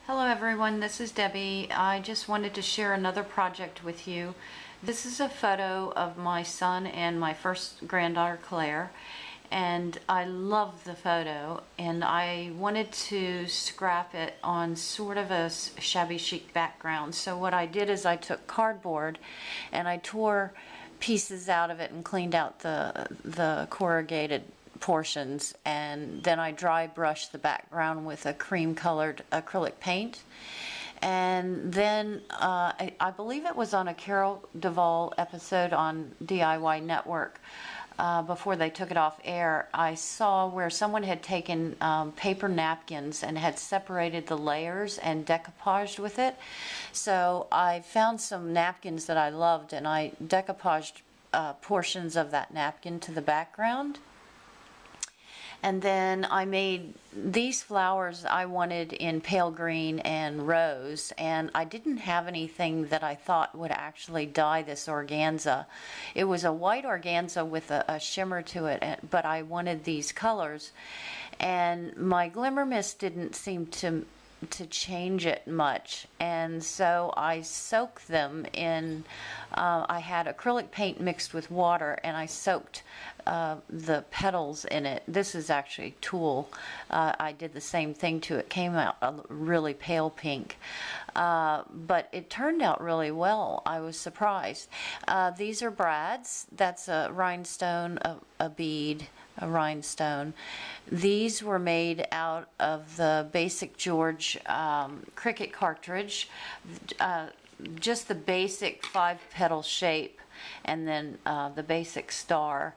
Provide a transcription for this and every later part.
Hello everyone, this is Debbie. I just wanted to share another project with you. This is a photo of my son and my first granddaughter Claire, and I love the photo and I wanted to scrap it on sort of a shabby chic background. So what I did is I took cardboard and I tore pieces out of it and cleaned out the corrugated portions, and then I dry brushed the background with a cream colored acrylic paint. And then I believe it was on a Carol Duvall episode on DIY Network, before they took it off air, I saw where someone had taken paper napkins and had separated the layers and decoupaged with it. So I found some napkins that I loved and I decoupaged portions of that napkin to the background. And then I made these flowers I wanted in pale green and rose, and I didn't have anything that I thought would actually dye this organza. It was a white organza with a shimmer to it, but I wanted these colors, and my glimmer mist didn't seem to change it much, and so I soaked them in I had acrylic paint mixed with water, and I soaked the petals in it. This is actually tulle. I did the same thing to it. Came out a really pale pink, but it turned out really well. I was surprised. These are brads. That's a rhinestone, a bead, a rhinestone. These were made out of the basic George cricket cartridge, just the basic 5-petal shape, and then the basic star.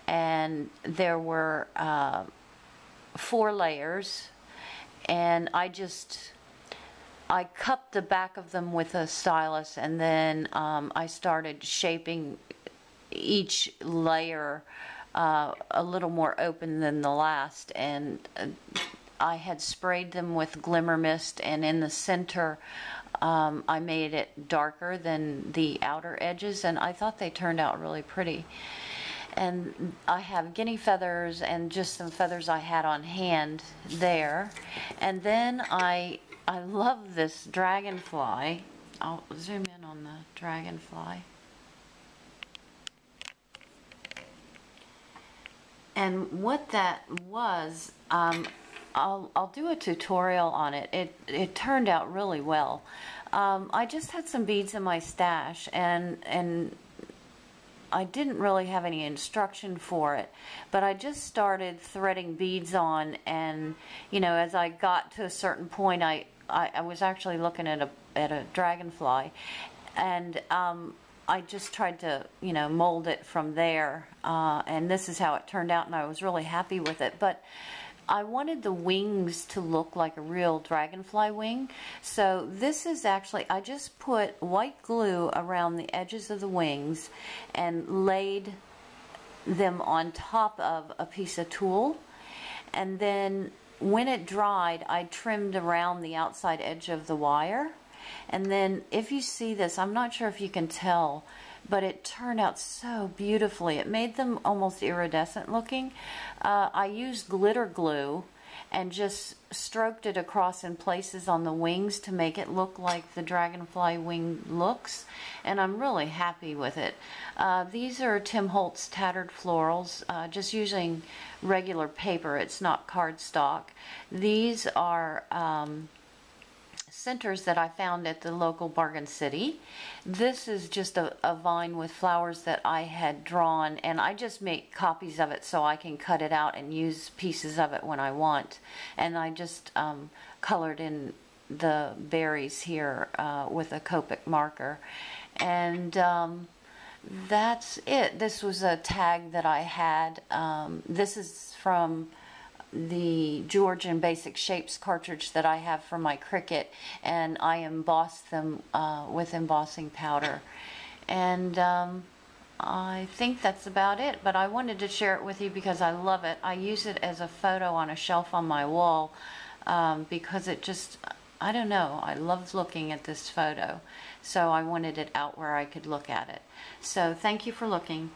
And there were 4 layers, and I cupped the back of them with a stylus, and then I started shaping each layer a little more open than the last, and I had sprayed them with glimmer mist, and in the center I made it darker than the outer edges, and I thought they turned out really pretty. And I have guinea feathers and just some feathers I had on hand there. And then I love this dragonfly. I'll zoom in on the dragonfly. And what that was, I'll do a tutorial on it. It turned out really well. I just had some beads in my stash, and I didn't really have any instruction for it, but I just started threading beads on, and you know, as I got to a certain point, I was actually looking at a dragonfly, and I just tried to, you know, mold it from there, and this is how it turned out, and I was really happy with it. But I wanted the wings to look like a real dragonfly wing, so this is actually, I just put white glue around the edges of the wings and laid them on top of a piece of tulle, and then when it dried, I trimmed around the outside edge of the wire. And then if you see this, I'm not sure if you can tell, but it turned out so beautifully. It made them almost iridescent looking. I used glitter glue and just stroked it across in places on the wings to make it look like the dragonfly wing looks, and I'm really happy with it. These are Tim Holtz tattered florals, just using regular paper. It's not cardstock. These are centers that I found at the local Bargain City. This is just a vine with flowers that I had drawn, and I just make copies of it so I can cut it out and use pieces of it when I want. And I just colored in the berries here with a Copic marker. And that's it. This was a tag that I had. This is from the George and Basic Shapes cartridge that I have for my Cricut, and I embossed them with embossing powder. And I think that's about it, but I wanted to share it with you because I love it. I use it as a photo on a shelf on my wall because it just, I don't know, I love looking at this photo, so I wanted it out where I could look at it. So thank you for looking.